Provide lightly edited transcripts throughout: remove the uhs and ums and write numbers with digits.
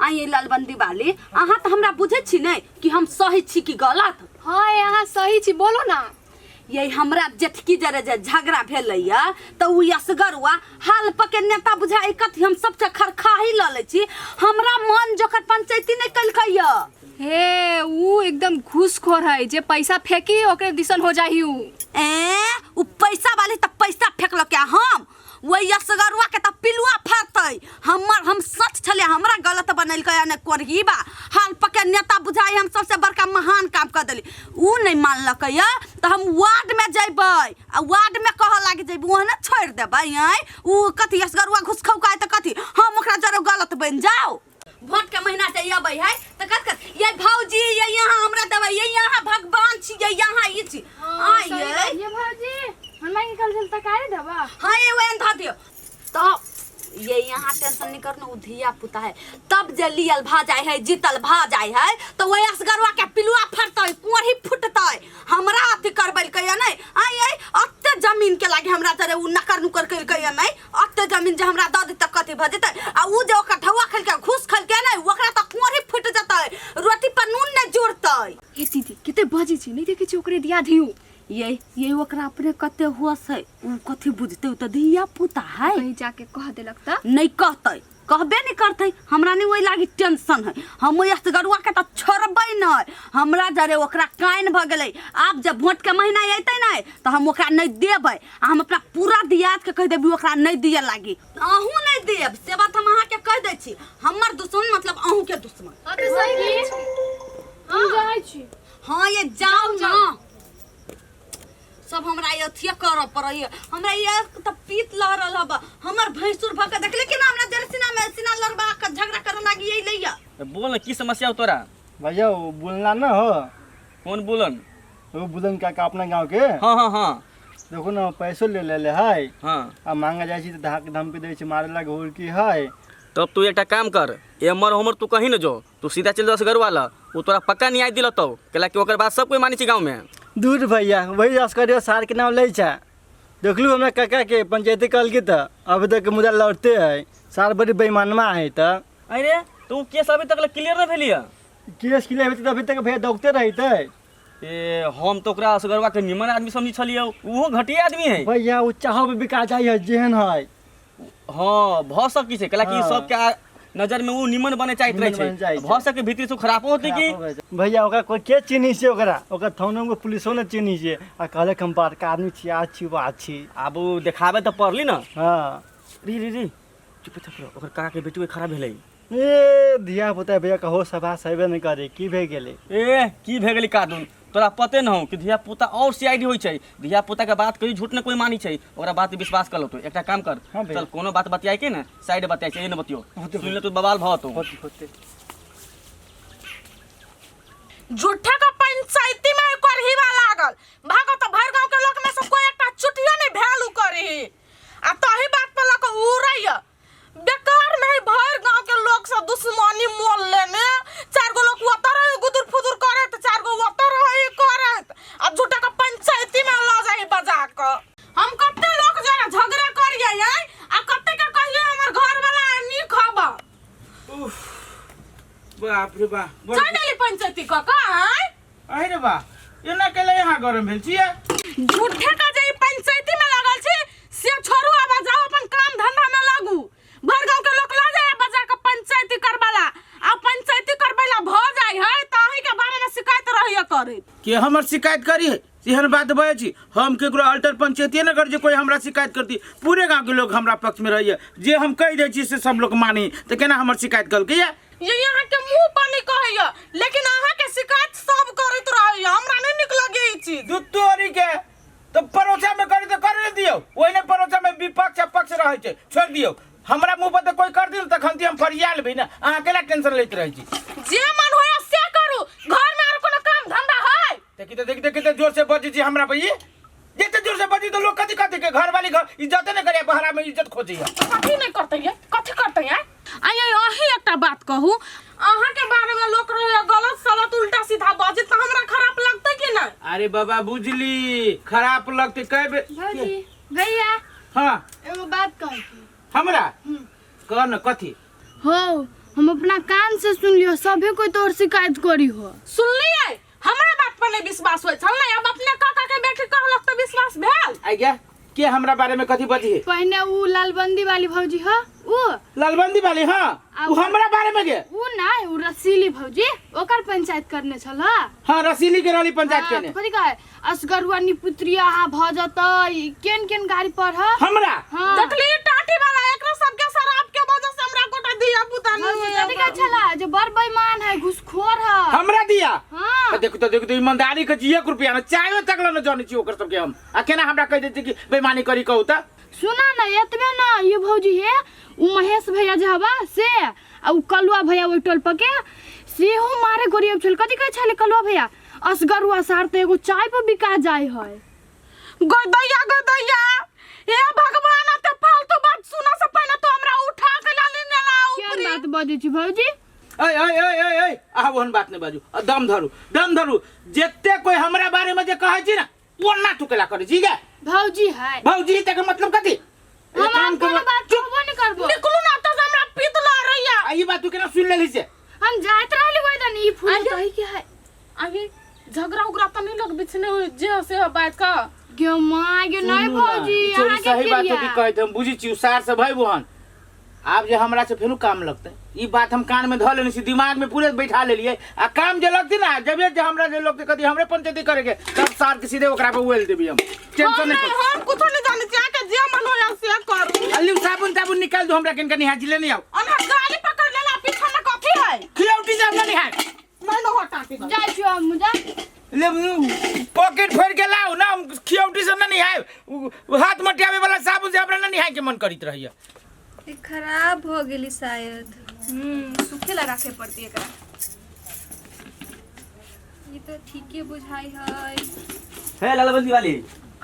आई लालबंदी वाली अहाँ तो हमरा बुझे छी नहीं कि हम सही छी कि गलत। हाँ यहाँ सही छी, बोलो ना। ये हमरा जेठकी जरे जे झगड़ा भेलैया तो उ असगरुआ हाल पके नेता बुझाई कथि हम सबसे खरखाही ल ले छी। हमरा मन जोकर पंचायती नहीं कलकैया। हे उ एकदम घूसखोर है, जे पैसा फेंकी ओकरे दिसन हो जाही उ। उ पैसा वाली त पैसा फेंकल क्या हम वही असगरुआ के त पिलुआ फरतै। हम सच छले हमरा गलत बनैलकै ने कोरहीबा हाल पके नेता बुझाई हम सबसे बड़का महान काम कर देली। उ नहीं मानलकैया त हम वार्ड में जइबै आ वार्ड में कह लाग जइबै ओहने छोड़ देबै। उ कथि असगरुआ घुस खौकाय त कथि हम ओकरा जरे गलत बन जाओ। वोट के महीना से अबै है त कत ये भौजी ये यहाँ हमरा देबै ये यहाँ भगवान छी ये यहाँ ई छी। ये भौजी हमरा के कल चलता काहे देबा। हां ये वेन धा दियो तो ये यहाँ टेंशन नहीं करना उ धिया पुता है तब जे लियल भा जाय है जीतल भा जाय है तो वही असगरवा के पिलुआ फरतै कोरही फुटतै। हमरा अथि करबैल कहिया नहीं आई अत्ते जमीन के लागे हमरा तरे उ नकर नुकर कइल कहिया नहीं अत्ते जमीन जे हमरा द दे त कथि भ जेतै आ उ जे ओकर ढौआ खल के घुस खल के नहीं ओकरा त कोरही फुट जेतै रोटी पर नून नहीं जुड़तै। हे दीदी केते बजी छी नहीं देखे छी ओकरे दिया धियो ये ओकरा अपने कते हुआ से उ कथि बुझते उ त धिया पुता है। कहीं जाके कह देलक त नहीं कहते कहबे नहीं करते हमरा नहीं वही लागी टेंशन है। हम असगरुआ के त छोड़बै नहीं हमरा जरे ओकरा काइन भ गेलै। आप जब वोट के महीना अइतै नहीं तो हम ओकरा नहीं देबै हम अपना पूरा दियात के कह देबै ओकरा नहीं दिए लागी। अहू नहीं देब से बात हम अहाँ के कह दै छी। हमर दुश्मन मतलब अहू के दुश्मन। हां तो सही हम जाय छी। हां ये जाओ ना सब हमरा ये अथिया कर पड़ैया हमरा ये त पीत लह रहल बा हमर भैंसुर भक देख लेकिन हमरा जरसीना में सीना लड़बा के झगड़ा करे लागी यही लैया। बोल ना की समस्या हो तोरा। भैया वो बोलना ना हो। कौन बोलन। वो बुलन का अपना गांव के। हाँ हाँ हाँ देखो ना पैसो ले ले है। हाँ अब मांगा जाए तो धाक धमकी दे छी मारे लगे होर की है। तब तू एक काम कर एमर हमर तू कहीं न जो तू सीधा चल जा घर वाला वो तोरा पक्का न्याय दिल तो केला कि ओकर बात सब कोई मानी छी गांव में। दूर भैया वही अस्करिया सार के नाम ले छा देख लू हमरा काका के पंचायती कल के त अभी तक मुद्दा लड़ते है सार बड़ी बेईमानमा है त। अरे तू केस अभी तक क्लियर न भेलिया। केस क्लियर होते अभी तक भैया दौड़ते रहते। ए हम तो ओकरा असगरवा के निमन आदमी समझी छलिए वो घटिया आदमी है। भैया वो चाहो भी बिका जाए जेहन है। हाँ भ सकी छै केला कि सब के नजर में वो निमन बने चाहिए रहे भ सके भीतर से खराब होते कि भैया ओकरा कोई के चिन्ही से ओकरा थाना में पुलिसो ने चिन्ही से आ कहले हम बड़का आदमी छी आ छी बात छी अब देखाबे तो पड़ली ना। हां री री री चुप चुप ओकर काका के बेटी खराब भेलै। ए धिया पुता भैया कहो सभा सहेबे नहीं करे की भे गेले। ए की भे गेली कादून तोरा पते न हो कि धिया पुता और सीआईडी होई छै धिया पुता के बात करी झूठ न कोई मानी छै ओकरा बात पे विश्वास कर लो। तो एकटा काम कर चल कोनो बात बतियाई के ना साइड बतियाई छै न बतियो सुन ले तू बवाल भ तो होते झूठा का पंचायती में करहीवा लागल भागो तो भर गांव के लोग में से कोई एकटा चुटिया नहीं वैल्यू करे आ तही बात पे लक उड़ैया बेकार में भर गांव के लोग से दुश्मनी मोल लेने चार गो लोग उतर गुदुर फुदुर करे तो चार गो उतर रही करत आ झूठा का पंचायती में ला जाई बजा के हम कते लोग जरा झगड़ा करिए आ कते का कहिए हमर घर वाला नी खाबा। उफ बाप रे बा चली पंचायती का है अरे बा ये ना केले यहाँ गरम भेल छिए झूठे का जे पंचायती में लागल छी से छोड़ू आबा जाओ अपन काम धंधा में लागू भर गांव के लोग ला जाए बजा के पंचायती करवाला आ पंचायती करवाला भ जाय है ताही के बारे में शिकायत रहिए करे के हमर शिकायत करी है एहन बात बजे छी हम केकरो अल्टर पंचायती न कर जे कोई हमरा शिकायत करती पूरे गांव के लोग हमरा पक्ष में रहिए जे हम कह दे छी से सब लोग मानी त केना हमर शिकायत कल के ये यहाँ के मुंह पानी कहैया लेकिन अहाँ के शिकायत सब करत रहिए हमरा नहीं निक लगे ई चीज दुत्तोरी के तो परोसा में करी तो कर दियो ओइने परोसा में विपक्ष पक्ष रहे छै छोड़ दियो हमरा मुंह पर तो कोई कर दिल तखन हम फरिया लेबै ना अहाँ केला टेंशन लैत रहै छी जे मन होया से करू घर में और कोनो काम धंधा है देखिते जोर से बजी जी हमरा पे जितने जोर से बजी तो लोग कथी कथी के घर वाली घर इज्जत नहीं करे बहरा में इज्जत खोजी है कथी नहीं करते है कथी करते है आये अही एकटा बात कहू अहाँ के बारे में लोग रहे गलत सलत उल्टा सीधा बाजे त हमरा खराब लगते कि ना। अरे बाबा बुझली खराब लगते कह भौजी भैया हां एगो बात कह हमरा कह न कथी हो हम अपना कान से सुन लियो, सभे कोई तोर शिकायत करी हो। सुनलिए हमरा बात पर नहीं विश्वास होय छल नहीं, अब अपने काका के बेटी कहलक त विश्वास भेल। आई गया के हमरा बारे में कथी बती है? पहले उ लालबंदी वाली भौजी ह, उ लालबंदी वाली हां, वो हमरा बारे में गे? उ ना, उ रसीली भौजी, ओकर पंचायत करने छल। हां रसीली के रली पंचायत केने। कथी कहे असगरुआ निपुत्रिया भजत केन केन गाड़ी पर ह हमरा हाँ। देखली टाटी वाला एकरा सबके शराब के वजह से हमरा गोटा दिया पुता नहीं कथी कहे छला जो बड़ बेईमान है, घुसखोर है। हमरा दिया हाँ। देखो तो ईमानदारी के 1 रुपया न चायो तक न जाने छी ओकर सबके हम आ केना हमरा कह देती कि बेईमानी करी कहू त। सुना ना एतबे ना, ये भौजी है उ महेश भैया जे हवा से आ उ कलुआ भैया ओइ टोल पके सेहो मारे गोरियब छल। कथी कहे छले कलुआ भैया असगरुआ सार त एगो चाय पर बिका जाय है। गदैया ए भगवान ते फालतू बात सुना से पहले तो हमरा उठा के लाली नेला केन ऊपरी। बात बजै छी भौजी? ओए ओए ओए ओए ओए आब ओहन बात नै बाजू, दम धरू जेते कोई हमरा बारे में जे कहै छी ना ओना टुकला करै छी गे। भौजी है भौजी तक मतलब कथी? हम अपन बात कहबो नहीं करबो। निकलू ना तो हमरा पीतला रहिया। आ ई बात तू केना सुन लेली से? हम जात रहली ओइ दिन ई फूल आगे। तही के है आगे झगड़ा उगड़ा त नहीं लग बिछने जे से बात का गे मां गे नहीं भौजी चोरी अहाँ के सही बात किया? है कि कहत हम बुझी छी सार से भाई बहन आब जे हमरा से फेरू काम लगते ई बात हम कान में ध लेने छी, दिमाग में पूरे बैठा लेलिए आ काम जे लगती ना जब जे हमरा जे लोग कदी हमरे पंचायती करे के तब सार के सीधे ओकरा पे उल देबी हम। टेंशन नहीं हम कुछ नहीं जाने छी के जे मन होया से करू। अल्ली साबुन निकाल दो हमरा किनका निहा जिले नहीं आओ अना गाली पकड़ लेला पीछे में कथी है? खिलौटी जा हमरा निहा नहीं न हटा के जाय छी हम मुजा ले पॉकेट फोड़ के लाओ ना हम खिलौटी से ना निहा हाथ मटियावे वाला साबुन से हमरा ना निहा के मन करित रहिए। खराब हो गेली शायद। सूखे लगा के पड़ती एकरा। ये तो ठीके बुझाई है। हे लालबंदी वाली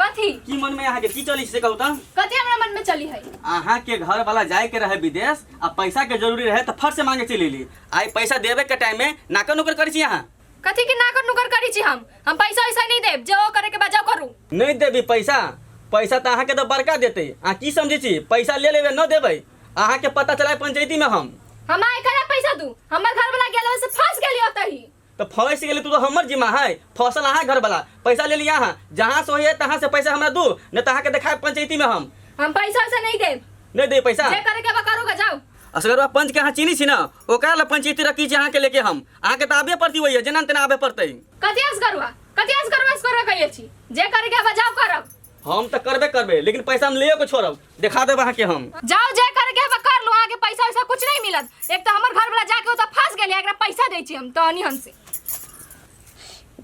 कथी की मन में अहाँ के की चली से कहू त? कथी हमरा मन में चली है? अहाँ के घर वाला जाए के रहे विदेश आ पैसा के जरूरी रहे तो फट से मांगे चली ली। आई पैसा देवे के टाइम में नाकर नुकर करी छी अहाँ। कथी के नाकर नुकर करी छी हम पैसा ऐसा नहीं देब, जो करे के बजाओ करू। नहीं देबी पैसा तो अहाँ के तो बड़का देते। अहाँ की समझे छी पैसा ले लेबे न देबे अहाँ के पता चला पंचायती में हम आए करे पैसा दू हमर घर वाला गेल से फंस गेली ओतही। तो फंस गेली तू तो हमर जिम्मा है, फसल अहाँ घर वाला पैसा ले लिया अहाँ जहाँ से होइए तहाँ से पैसा हमरा दू नहीं तो अहाँ के दिखाए पंचायती में हम पैसा ऐसा नहीं देब। नहीं दे पैसा जे करे के बा करूगा जाओ। असगर पंच के अहाँ चीनी छी ना ओकरा ला पंचायती रखी छी अहाँ के लेके हम अहाँ के तो आबे पड़ती होइए जेना तेना आबे पड़ते। कथी असगरुआ कहिए छी जे करे के बा जाओ करब। हम तो करबे लेकिन पैसा हम ले के छोड़ब दिखा देब अहाँ के हम। जाओ जे करे के बा कर लो, आगे पैसा वैसा कुछ नहीं मिलत। एक तो हमर घर वाला जाके ओता फंस गेली, एकरा पैसा दै छी हम तनी हमसे।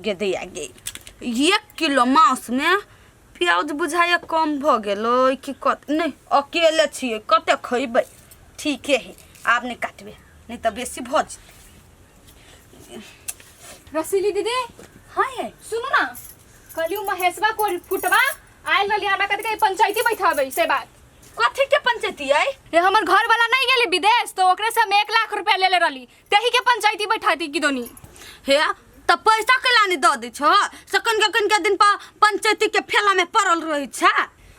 गे दैया गे 1 किलो मांस में प्याज बुझाया कम भ गेलो कि कत नहीं अकेले छिए कते खइबै। ठीक है आप नहीं काटबे नहीं तो बेसी भ जते। रसीली दीदी हां है सुनो ना, कलियो महेशवा को फुटवा आइल रहली हमरा कथी के पंचायती बैठाबै से बात। कथी के पंचायती आई? ये हमर घर वाला नहीं गेली विदेश तो ओकरे से हम 1 लाख रुपया ले ले रहली, तेही के पंचायती बैठाती की दोनी। हे त पैसा के लानी द दे छ सकन के दिन पर पंचायती के फेला में पड़ल रही छ।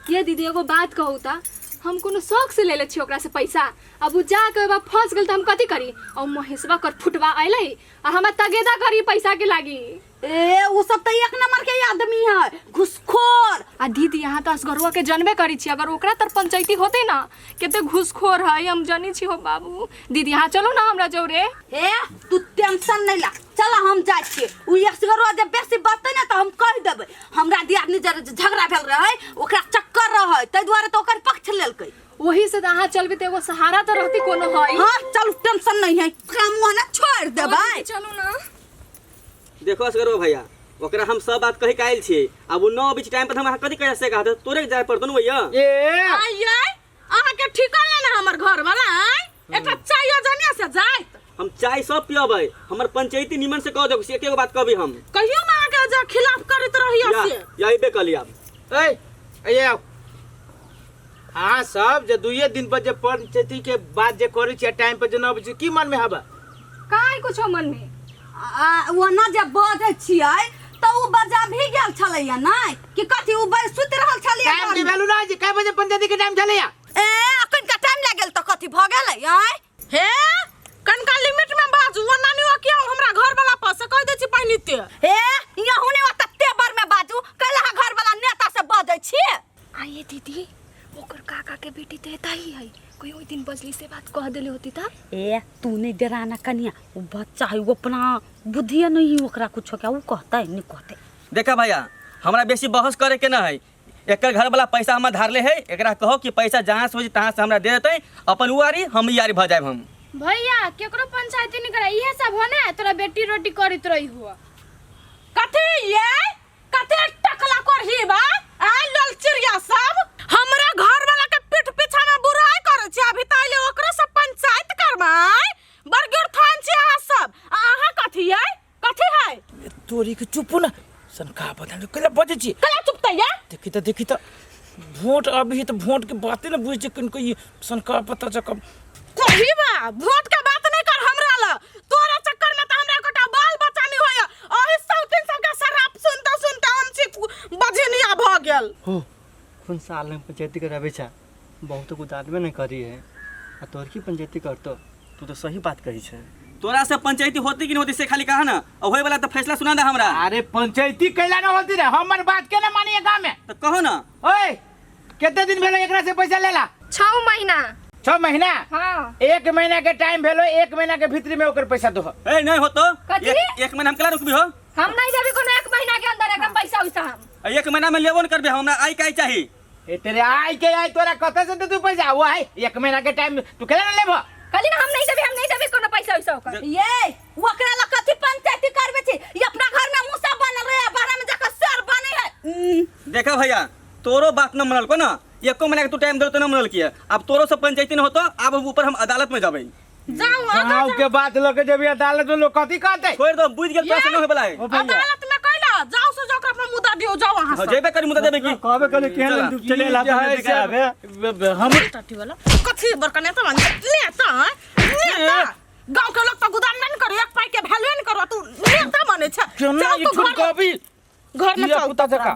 ये दीदी एगो बात कहू ता हम कोनो शौक से ले ले छी ओकरा से पैसा, अब उ जाके बा फंस गेल त हम कथी करी? और महेशवा कर फुटवा आइलै आ हम तगेदा करी पैसा के लागी। ए उ सब त 1 नंबर के आदमी है घुसखोर। आ दीदी यहाँ तो असगरुआ के जनबे करी छी, अगर ओकरा तर पंचायती होते ना केते घुसखोर है हम जानी छी हो बाबू। दीदी यहाँ चलो ना हमरा जोरे। हे तू टेंशन नहीं ला चल हम जाय छी। उ असगरुआ जे बेसी बतै ना त हम कह देबै हमरा दियादनी जरे झगड़ा भेल रहे ओकरा चक्कर रहे तै द्वारा तो ओकर पक्ष लेलकै। वही से अहाँ चलबे तो एगो सहारा तो रहती कोनो है। हां चल टेंशन नहीं है काम ना छोड़ देबै। चलो ना देखो असगर भैया ओकरा हम सब बात कही के आइल छी, अब वो 9 बीच टाइम पर हम कथी कह से कहत तोरे जाय पड़तो न भैया। ए आइए अहाँ के ठिकाना ना हमर घर वाला एकटा चाय जनिया से जाय हम चाय सब पियबै हमर पंचायती निमन से कह दो से एकेगो बात कहबी हम कहियो ना आगे जा खिलाफ करत रहिया से। या इबे कहली अब ए आओ हाँ सब जे 2 दिन पर जे पंचायती के बात जे करे छी टाइम पर जे न बजे की मन में हबा काहे कुछ मन में वो ना जब बजे छियै तो उ बजा भी गेल छलैया नै कि कथी उ बज सुत रहल छलैया। टाइम के वैल्यू ना जे कै बजे पंचायती के टाइम चलैया। ए अखन का टाइम लागल त कथी भ गेलै आय हे कनका लिमिट में बाजू वो नानी वो किया हमरा घर वाला पास से कह दे छी पानिते ए यहू ने तत्ते बार में बाजू कल घर वाला नेता से बजै छी। आइए दीदी ओकर काका के बेटी देता ही है कोई ओई दिन बजली से बात कह देले होती था। ए तू नहीं डराना कन्या, वो बच्चा है वो अपना बुद्धिया नहीं ओकरा कुछ क्या वो कहता है नहीं कहते। देखा भैया हमरा बेसी बहस करे के ना है, एकर घर वाला पैसा हमरा धारले है, एकरा कहो कि पैसा जहाँ से हो तहाँ से हमरा दे देते, अपन उआरी हम यारी भ जाए हम। भैया केकरो पंचायती नहीं करे इहे सब होने तोरा बेटी रोटी करत रही हुआ। कथि ये कथि टकला करही बा आ ललचिरिया सब हमरा घर वाला के पीठ पीछा में बुराई करे छी, अभी ताले ओकरा से पंचायत करबाई बरगुर थान छी आ सब आहा कथि ये कथि है तोरी के चुप ना सन का पता नहीं कला बजे छी कला चुपता या देखी त वोट अभी तो वोट के बातें ना बुझे किनको ये सन का पता चकम कही बा वोट के बात नहीं कर हमरा ला, तोरा चक्कर में त हमरा कोटा बाल बच्चा नहीं होया ओही सब दिन सब का शराब सुनता सुनता हम छी बजनिया भ गेल। हो कौन साल में पंचायती करावे छा बहुत कुछ आदमी नहीं करी है आ तोर की पंचायती करतो। तू तो सही बात कही छे, तोरा से पंचायती होती कि नहीं होती से खाली कहा ना, और होए वाला तो फैसला सुना दे हमरा। अरे पंचायती कैला ना होती रे हमर बात के ना मानिए गांव में तो कहो ना। ओए कितने दिन भेलो एकरा से पैसा लेला 6 महीना 6 महीना हाँ 1 महीना के टाइम भेलो 1 महीना के भीतर में ओकर पैसा दो। ए नहीं हो तो कथी? एक महीना हम कला रुकबी हो, हम नहीं देबी कोनो 1 महीना के अंदर एकदम पैसा वैसा हम। एक महीना में लेबो न करबे, हमरा आई काई चाहिए। ए तेरे आई के आई तोरा कते से दे तू पैसा वो है 1 महीना के टाइम तू केला ना लेबो कहली ना हम नहीं देबी कोनो पैसा वैसा ओकर। ये ओकरा ला कथि पंचायती करबे छी, ये अपना घर में मुसा बनल रहे बारह में जाकर सर बने है। देखा भैया तोरो बात न मनल को ना, एको महीना के तू टाइम दे तो न मनल किया, अब तोरो से पंचायती न होतो, अब ऊपर हम अदालत में जाबे। जाओ गांव के बात लोग जब अदालत में लोग कथी कहते छोड़ दो बुझ गेल पैसा न होय बला है। अदालत में कहला जाओ से जाओ अपना मुद्दा दियो जाओ वहां से जेबे करी मुद्दा देबे की कहबे करे केहन तू चले ला दिखावे हम टाटी वाला कथि बरका नेता बन नेता नेता गांव के लोग तो गुदान नहीं करे, एक पाई के वैल्यू नहीं करो, तू नेता बने छ क्यों ना ये जाओ तू झूठ घर कभी में ये चल पुता जका